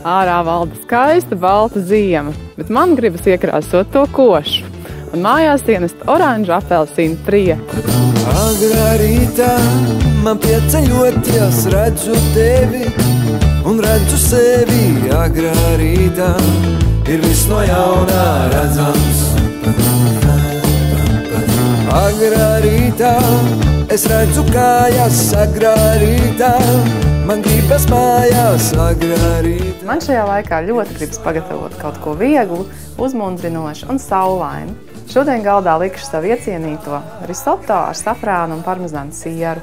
Ārā valda skaista balta ziema, bet man gribas iekrāsot to košu. Un mājās ienest oranžu apelsīnu prieku. Agrā rītā man pieceļoties redzu tevi un redzu sevi. Agrā rītā ir viss no jaunā redzams. Agrā rītā es redzu kājas, agrā rītā man gribas mājās, agrā rītā. Man šajā laikā ļoti gribas pagatavot kaut ko vieglu, uzmundrinošu un saulainu. Šodien galdā likšu savu iecienīto risoto ar safrānu un parmezānu sieru,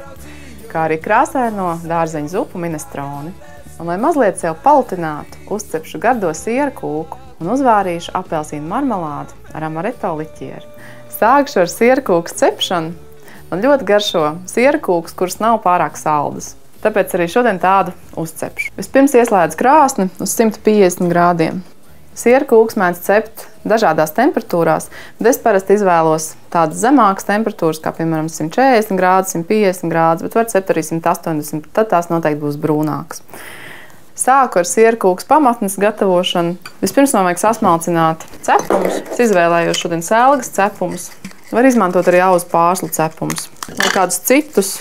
kā arī krāsaino dārzeņu zupu minestroni. Un, lai mazliet sev paltinātu, uzcepšu gardo sieru kūku un uzvārīšu apelsīnu marmelādu ar amaretto liķieri. Sākšu ar sieru kūkas cepšanu un ļoti garšo sieru kūkas, kuras nav pārāk saldas. Tāpēc arī šodien tādu uzcepšu. Vispirms ieslēdzu krāsni uz 150 grādiem. Sieru kūkas mēdz cept dažādās temperatūrās, bet es parasti izvēlos tādas zemākas temperatūras, kā piemēram 140 grādus, 150 grādus, bet var cept arī 180, tad tās noteikti būs brūnākas. Sāku ar sieru kūkas pamatnes gatavošanu. Vispirms man vajag sasmalcināt cepumus. Es izvēlējos šodien selgas cepumus. Var izmantot arī auzu pārslu cepumus. Vai kādus citus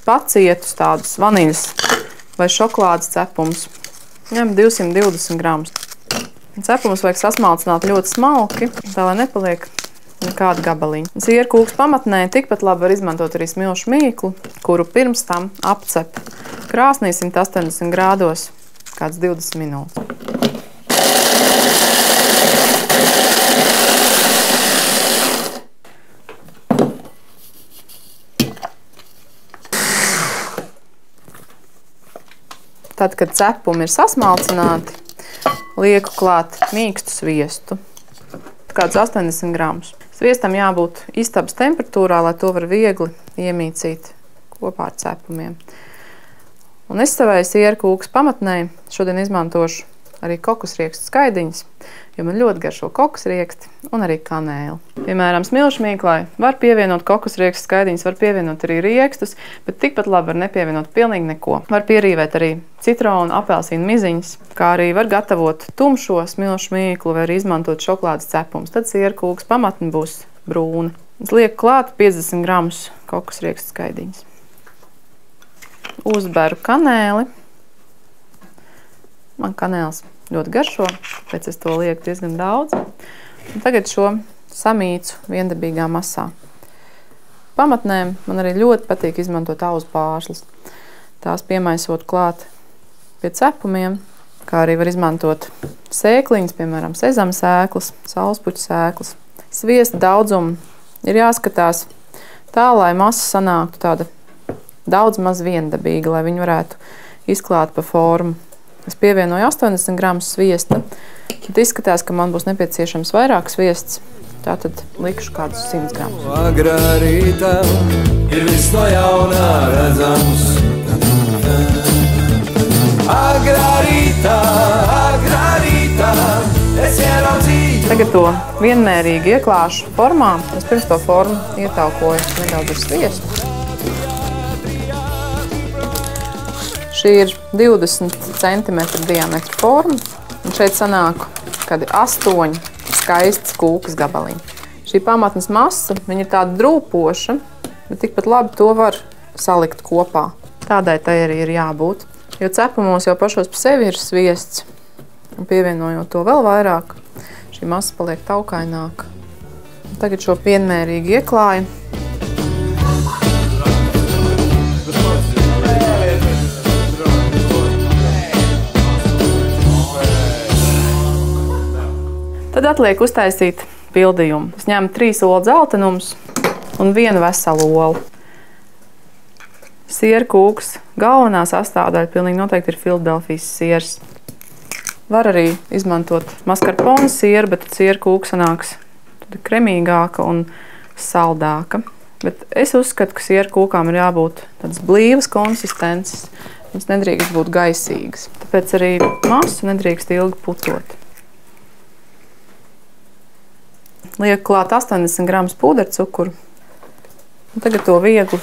pacietus, tādus vaniļas vai šokolādes cepumus. Ņem 220 gramus. Cepumus vajag sasmalcināt ļoti smalki, tā lai nepaliek nekāda gabaliņa. Sieru kūkas pamatnē tikpat labi var izmantot arī smilšu mīklu, kuru pirms tam apcep krāsnī 180 grādos kāds 20 minūtes. Tad, kad cepumi ir sasmalcināti, lieku klāt mīkstu sviestu, kāds 80 gramus. Sviestam jābūt istabas temperatūrā, lai to var viegli iemīcīt kopā ar cepumiem. Un es savai sieru kūkas pamatnē šodien izmantošu arī kokosriekstu skaidiņas, jo man ļoti garšo kokosrieksti un arī kanēli. Piemēram, smilšu mīklai var pievienot kokosriekstu skaidiņas, var pievienot arī riekstus, bet tikpat labi var nepievienot pilnīgi neko. Var pierīvēt arī citronu, apelsīnu miziņas, kā arī var gatavot tumšo smilšu mīklu vai arī izmantot šokolādes cepumus. Tad sieru kūkas pamatne būs brūna. Es lieku klāt 50 gramus kokosriekstu skaidiņas. Uzberu kanēli. Man kanēls ļoti garšo, pēc es to lieku diezgan daudz. Un tagad šo samīcu viendabīgā masā. Pamatnēm man arī ļoti patīk izmantot auzu pārslas. Tās piemaisot klāt pie cepumiem, kā arī var izmantot sēkliņas, piemēram, sezama sēklas, saulespuķu sēklas. Sviesta daudzumu ir jāskatās tā, lai masa sanāktu tāda daudz maz viendabīga, lai viņi varētu izklāt pa formu. Es pievienoju 80 gramus sviesta, tad izskatās, ka man būs nepieciešams vairāk sviests, tātad likšu kādus 100 gramus. Agrā rītā ir viss no jaunā redzams. Agrā rītā es ieraudzīju. Tagad to vienmērīgi ieklāšu formā. Es pirms to formu ietaukoju nedaudz ar sviestu. Šī ir 20 cm diametra forma, un šeit sanāk kādi 8 skaistas kūkas gabaliņi. Šī pamatnes masa, viņa ir tāda drūpoša, bet tikpat labi to var salikt kopā. Tādai tai arī ir jābūt, jo cepumos jau pašos pa sevi ir sviests, un pievienojot to vēl vairāk, šī masa paliek taukaināka. Tagad šo vienmērīgi ieklāju. Tad atliek uztaisīt pildījumu. Es ņemu 3 olu dzeltenumus un 1 veselu olu. Sieru kūkas galvenā sastāvdaļa pilnīgi noteikti ir Filadelfijas siers. Var arī izmantot maskarpone sieru, bet sieru kūka sanāks kremīgāka un saldāka. Bet es uzskatu, ka sieru kūkām ir jābūt tādas blīvas konsistences. Viņas nedrīkst būt gaisīgas. Tāpēc arī masu nedrīkst ilgi putot. Lieku klāt 80 gramus pūdercukuru. Tagad to viegli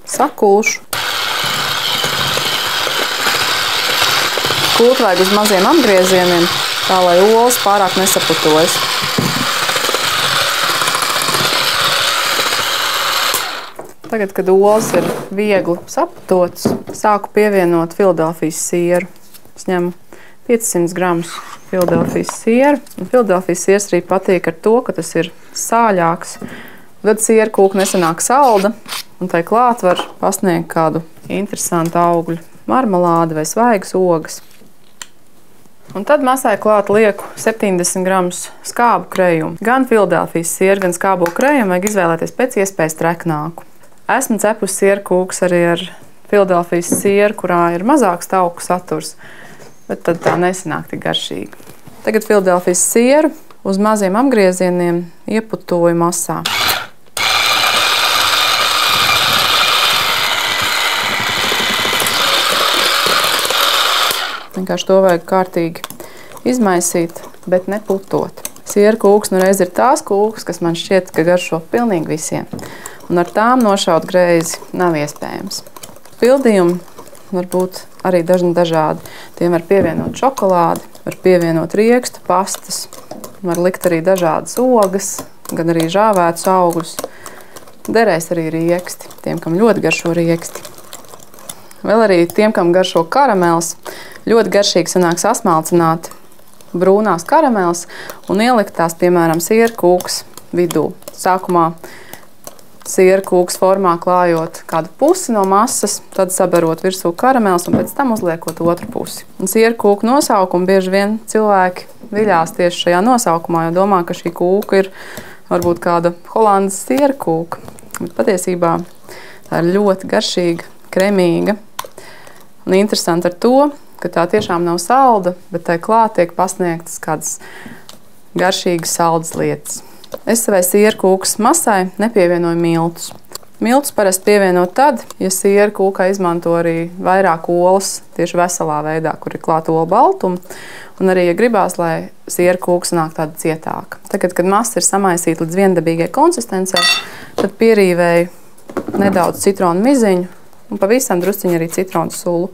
sakulšu. Kūti vajag uz maziem apgriezieniem, tā lai olas pārāk nesaputojas. Tagad, kad olas ir viegli saputotas, sāku pievienot Filadelfijas sieru. Es ņemu 500 gramus Filadelfijas sieru. Filadelfijas siers arī patīk ar to, ka tas ir sāļāks. Tad siera kūka nesanāk salda, un tai klāt var pasniegt kādu interesantu augļu marmelādi vai svaigas ogas. Un tad masai klāt lieku 70 gramus skābu krejumu. Gan Filadelfijas sieru, gan skābo krejumu vajag izvēlēties pēc iespējas treknāku. Esmu cepusi sieru kūkas arī ar Filadelfijas sieru, kurā ir mazāks tauku saturs, bet tad tā nesanāk tik garšīgi. Tagad Filadelfijas sieru uz maziem apgriezieniem ieputoju masā. Vienkārši to vajag kārtīgi izmaisīt, bet neputot. Sieru kūkas nu reiz ir tās kūkas, kas man šķiet, ka garšo pilnīgi visiem. Un ar tām nošaut greizi nav iespējams. Pildījumi var būt arī dažādi. Tiem var pievienot šokolādi, var pievienot riekstu, pastas, var likt arī dažādas ogas, gan arī žāvētus augļus. Derēs arī rieksti, tiem, kam ļoti garšo rieksti. Vēl arī tiem, kam garšo karamels, ļoti garšīgi sanāk sasmalcināt brūnās karameles un ielikt tās, piemēram, sieru kūkas vidū. Sākumā sieru kūkas formā klājot kādu pusi no masas, tad sabarot virsū karameles un pēc tam uzliekot otru pusi. Un sieru kūku nosaukumu bieži vien cilvēki viļās tieši šajā nosaukumā, jo domā, ka šī kūka ir varbūt kāda holandas sieru kūka. Bet patiesībā tā ir ļoti garšīga, kremīga un interesanti ar to, ka tā tiešām nav salda, bet tai klāt tiek pasniegtas kādas garšīgas saldas lietas. Es savai sieru kūkas masai nepievienoju miltus. Miltus parasti pievienot tad, ja sieru kūkā izmanto arī vairāk olas tieši veselā veidā, kur ir klāta olu baltuma, un arī, ja gribās, lai sieru kūka sanāk tāda cietāka. Tagad, kad masa ir samaisīta līdz viendabīgai konsistencei, tad pierīvēju nedaudz citronu miziņu un pavisam drusciņu arī citronu sulu.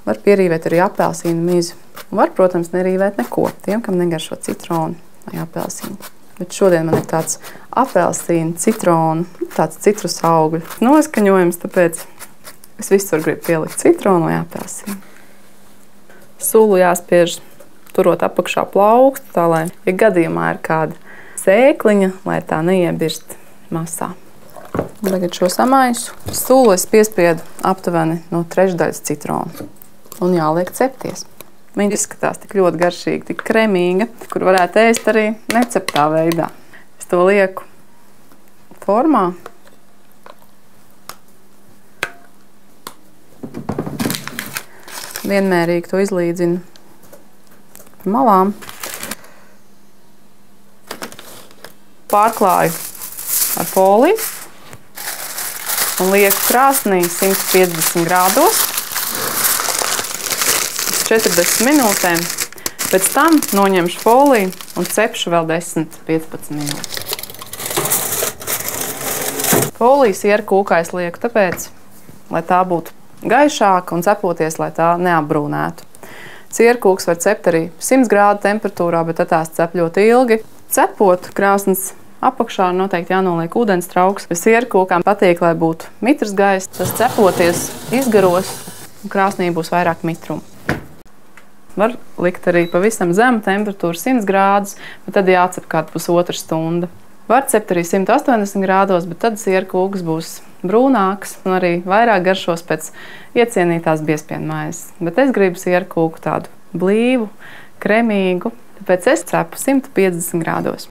Var pierīvēt arī apelsīnu mizu. Var, protams, nerīvēt neko tiem, kam negaršo citronu vai apelsīnu. Bet šodien man ir tāds apelsīnu, citronu, tāds citrus augļu noskaņojums, tāpēc es visur gribu pielikt citronu vai apelsīnu. Sulu jāspiež turot apakšā plaukstu, tā lai, ja gadījumā ir kāda sēkliņa, lai tā neiebirst masā. Tagad šo samaisu. Sulu es piespiedu aptuveni no trešdaļas citronu un jāliek cepties. Viņa izskatās tik ļoti garšīga, tik kremīga, kur varētu ēst arī neceptā veidā. Es to lieku formā. Vienmērīgi to izlīdzinu par malām. Pārklāju ar foliju un lieku krāsnī 150 grādos. 40 minūtēm, pēc tam noņemšu foliju un cepšu vēl 10-15 minūtes. Foliju sieru kūkā es lieku tāpēc, lai tā būtu gaišāka un cepoties, lai tā neapbrūnētu. Sieru kūkas var cept arī 100 grādu temperatūrā, bet tad tās cep ļoti ilgi. Cepot krāsnes apakšā noteikti jānoliek ūdens trauks. Sieru kūkām patīk, lai būtu mitrs gaiss, tas cepoties izgaros un krāsnī būs vairāk mitrumu. Var likt arī pavisam zemu temperatūru 100 grādus, bet tad jācep kādu pusotru stundu. Var cept arī 180 grādos, bet tad sieru kūkas būs brūnākas un arī vairāk garšos pēc iecienītās biezpienu maizes. Bet es gribu sieru kūku tādu blīvu, kremīgu, tāpēc es cepu 150 grādos.